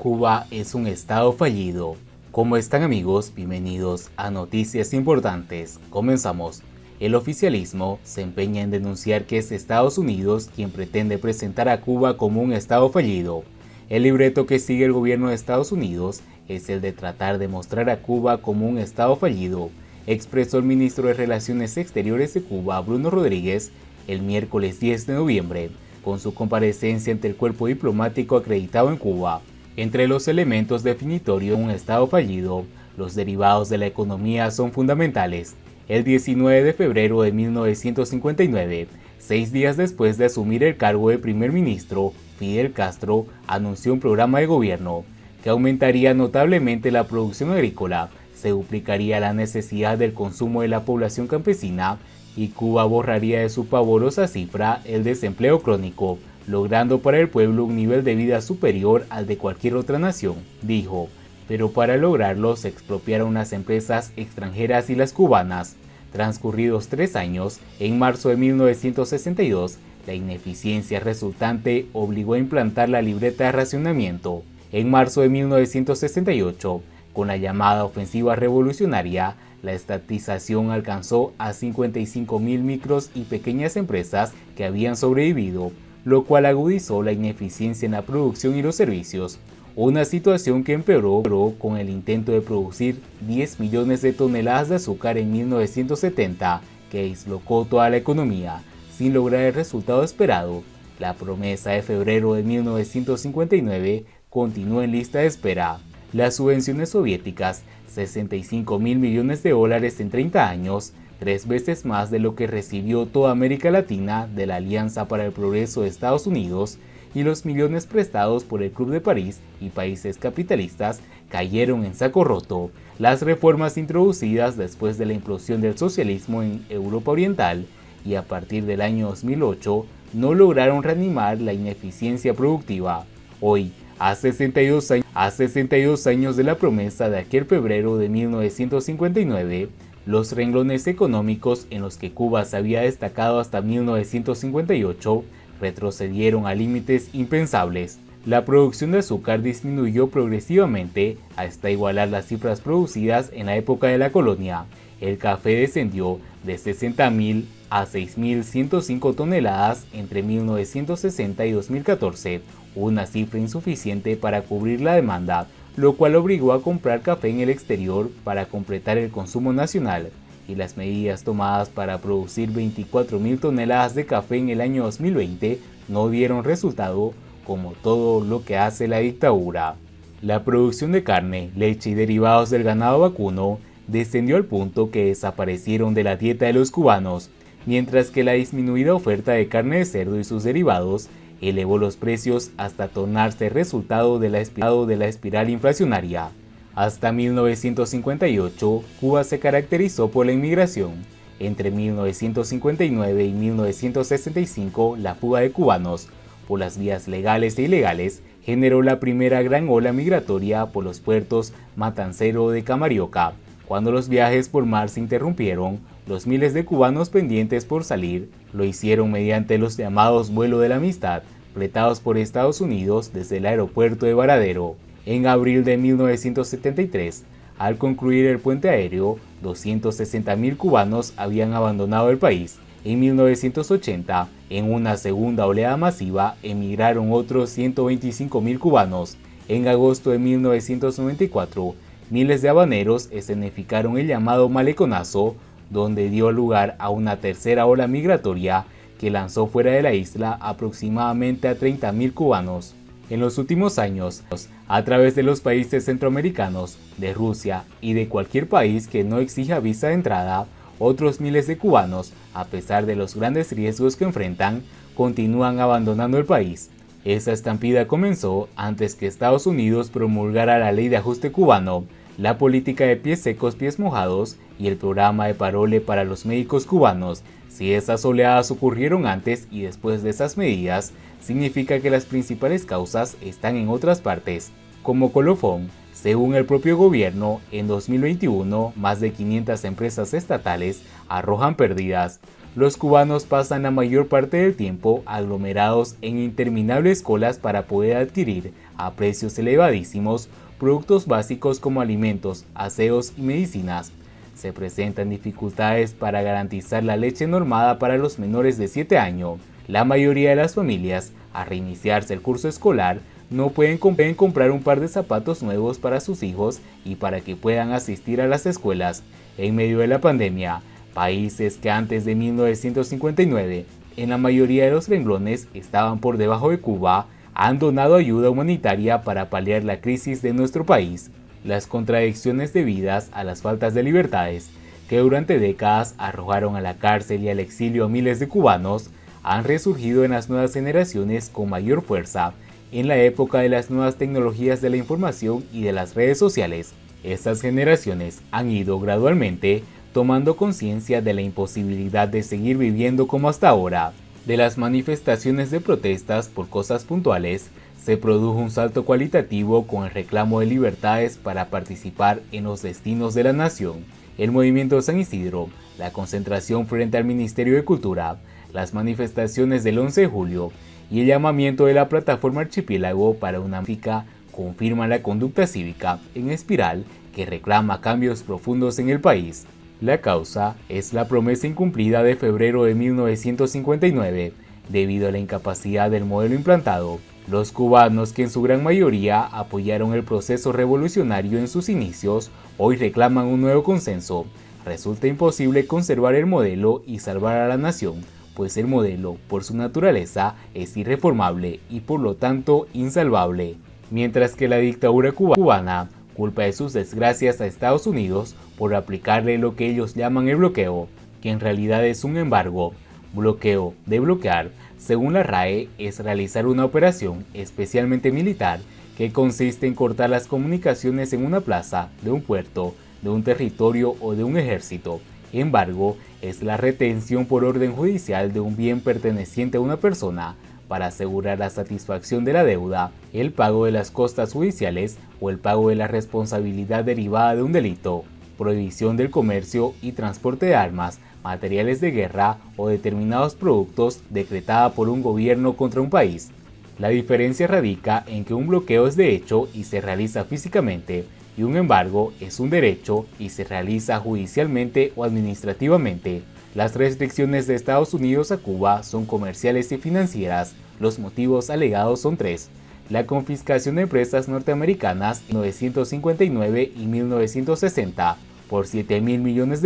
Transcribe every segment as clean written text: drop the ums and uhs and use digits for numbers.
Cuba es un estado fallido. ¿Cómo están, amigos? Bienvenidos a Noticias Importantes. Comenzamos. El oficialismo se empeña en denunciar que es Estados Unidos quien pretende presentar a Cuba como un estado fallido. El libreto que sigue el gobierno de Estados Unidos es el de tratar de mostrar a Cuba como un estado fallido, expresó el ministro de Relaciones Exteriores de Cuba, Bruno Rodríguez, el miércoles 10 de noviembre, con su comparecencia ante el cuerpo diplomático acreditado en Cuba. Entre los elementos definitorios de un estado fallido, los derivados de la economía son fundamentales. El 19 de febrero de 1959, 6 días después de asumir el cargo de primer ministro, Fidel Castro anunció un programa de gobierno que aumentaría notablemente la producción agrícola, se duplicaría la necesidad del consumo de la población campesina y Cuba borraría de su pavorosa cifra el desempleo crónico, logrando para el pueblo un nivel de vida superior al de cualquier otra nación, dijo. Pero para lograrlo se expropiaron las empresas extranjeras y las cubanas. Transcurridos 3 años, en marzo de 1962, la ineficiencia resultante obligó a implantar la libreta de racionamiento. En marzo de 1968, con la llamada ofensiva revolucionaria, la estatización alcanzó a 55.000 micros y pequeñas empresas que habían sobrevivido, lo cual agudizó la ineficiencia en la producción y los servicios, una situación que empeoró con el intento de producir 10 millones de toneladas de azúcar en 1970, que dislocó toda la economía, sin lograr el resultado esperado. La promesa de febrero de 1959 continuó en lista de espera. Las subvenciones soviéticas, 65.000 millones de dólares en 30 años, 3 veces más de lo que recibió toda América Latina de la Alianza para el Progreso de Estados Unidos, y los millones prestados por el Club de París y países capitalistas cayeron en saco roto. Las reformas introducidas después de la implosión del socialismo en Europa Oriental y a partir del año 2008 no lograron reanimar la ineficiencia productiva. Hoy, a 62 años de la promesa de aquel febrero de 1959, los renglones económicos en los que Cuba se había destacado hasta 1958 retrocedieron a límites impensables. La producción de azúcar disminuyó progresivamente hasta igualar las cifras producidas en la época de la colonia. El café descendió de 60.000 a 6.105 toneladas entre 1960 y 2014, una cifra insuficiente para cubrir la demanda, lo cual obligó a comprar café en el exterior para completar el consumo nacional, y las medidas tomadas para producir 24.000 toneladas de café en el año 2020 no dieron resultado, como todo lo que hace la dictadura. La producción de carne, leche y derivados del ganado vacuno descendió al punto que desaparecieron de la dieta de los cubanos, mientras que la disminuida oferta de carne de cerdo y sus derivados elevó los precios hasta tornarse resultado de la espiral inflacionaria. Hasta 1958, Cuba se caracterizó por la inmigración. Entre 1959 y 1965, la fuga de cubanos por las vías legales e ilegales generó la primera gran ola migratoria por los puertos Matancero de Camarioca. Cuando los viajes por mar se interrumpieron, los miles de cubanos pendientes por salir lo hicieron mediante los llamados vuelo de la amistad, fletados por Estados Unidos desde el aeropuerto de Varadero. En abril de 1973, al concluir el puente aéreo, 260.000 cubanos habían abandonado el país. En 1980, en una segunda oleada masiva, emigraron otros 125.000 cubanos. En agosto de 1994, miles de habaneros escenificaron el llamado maleconazo, donde dio lugar a una tercera ola migratoria que lanzó fuera de la isla aproximadamente a 30.000 cubanos. En los últimos años, a través de los países centroamericanos, de Rusia y de cualquier país que no exija visa de entrada, otros miles de cubanos, a pesar de los grandes riesgos que enfrentan, continúan abandonando el país. Esa estampida comenzó antes que Estados Unidos promulgara la ley de ajuste cubano, la política de pies secos, pies mojados y el programa de parole para los médicos cubanos. Si esas oleadas ocurrieron antes y después de esas medidas, significa que las principales causas están en otras partes. Como colofón, según el propio gobierno, en 2021 más de 500 empresas estatales arrojan pérdidas. Los cubanos pasan la mayor parte del tiempo aglomerados en interminables colas para poder adquirir a precios elevadísimos productos básicos como alimentos, aseos y medicinas. Se presentan dificultades para garantizar la leche normada para los menores de 7 años. La mayoría de las familias, al reiniciarse el curso escolar, no pueden comprar un par de zapatos nuevos para sus hijos y para que puedan asistir a las escuelas. En medio de la pandemia, países que antes de 1959 en la mayoría de los renglones estaban por debajo de Cuba, han donado ayuda humanitaria para paliar la crisis de nuestro país. Las contradicciones debidas a las faltas de libertades que durante décadas arrojaron a la cárcel y al exilio a miles de cubanos han resurgido en las nuevas generaciones con mayor fuerza en la época de las nuevas tecnologías de la información y de las redes sociales. Estas generaciones han ido gradualmente tomando conciencia de la imposibilidad de seguir viviendo como hasta ahora. De las manifestaciones de protestas por cosas puntuales, se produjo un salto cualitativo con el reclamo de libertades para participar en los destinos de la nación. El movimiento San Isidro, la concentración frente al Ministerio de Cultura, las manifestaciones del 11 de julio y el llamamiento de la plataforma Archipiélago para una África confirman la conducta cívica en espiral que reclama cambios profundos en el país. La causa es la promesa incumplida de febrero de 1959. Debido a la incapacidad del modelo implantado, los cubanos, que en su gran mayoría apoyaron el proceso revolucionario en sus inicios, hoy reclaman un nuevo consenso. Resulta imposible conservar el modelo y salvar a la nación, pues el modelo, por su naturaleza, es irreformable y por lo tanto insalvable. Mientras que la dictadura cubana culpa de sus desgracias a Estados Unidos por aplicarle lo que ellos llaman el bloqueo, que en realidad es un embargo. Bloqueo de bloquear, según la RAE, es realizar una operación especialmente militar que consiste en cortar las comunicaciones en una plaza, de un puerto, de un territorio o de un ejército. Embargo es la retención por orden judicial de un bien perteneciente a una persona para asegurar la satisfacción de la deuda, el pago de las costas judiciales o el pago de la responsabilidad derivada de un delito. Prohibición del comercio y transporte de armas, materiales de guerra o determinados productos decretada por un gobierno contra un país. La diferencia radica en que un bloqueo es de hecho y se realiza físicamente, y un embargo es un derecho y se realiza judicialmente o administrativamente. Las restricciones de Estados Unidos a Cuba son comerciales y financieras. Los motivos alegados son tres: la confiscación de empresas norteamericanas en 1959 y 1960 por $7.000 millones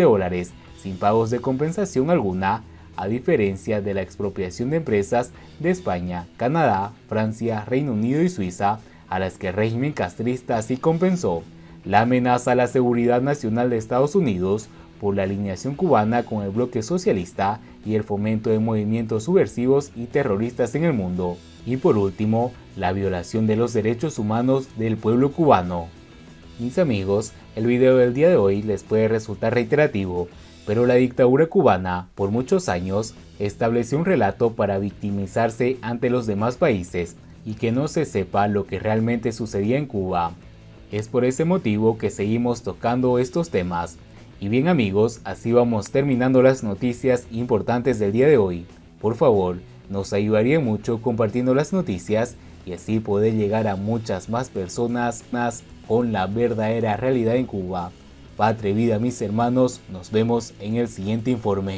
sin pagos de compensación alguna, a diferencia de la expropiación de empresas de España, Canadá, Francia, Reino Unido y Suiza, a las que el régimen castrista sí compensó. La amenaza a la seguridad nacional de Estados Unidos por la alineación cubana con el bloque socialista y el fomento de movimientos subversivos y terroristas en el mundo. Y por último, la violación de los derechos humanos del pueblo cubano. Mis amigos, el video del día de hoy les puede resultar reiterativo, pero la dictadura cubana, por muchos años, estableció un relato para victimizarse ante los demás países y que no se sepa lo que realmente sucedía en Cuba. Es por ese motivo que seguimos tocando estos temas. Y bien amigos, así vamos terminando las noticias importantes del día de hoy. Por favor, nos ayudaría mucho compartiendo las noticias y así poder llegar a muchas más personas con la verdadera realidad en Cuba. Patria y vida mis hermanos, nos vemos en el siguiente informe.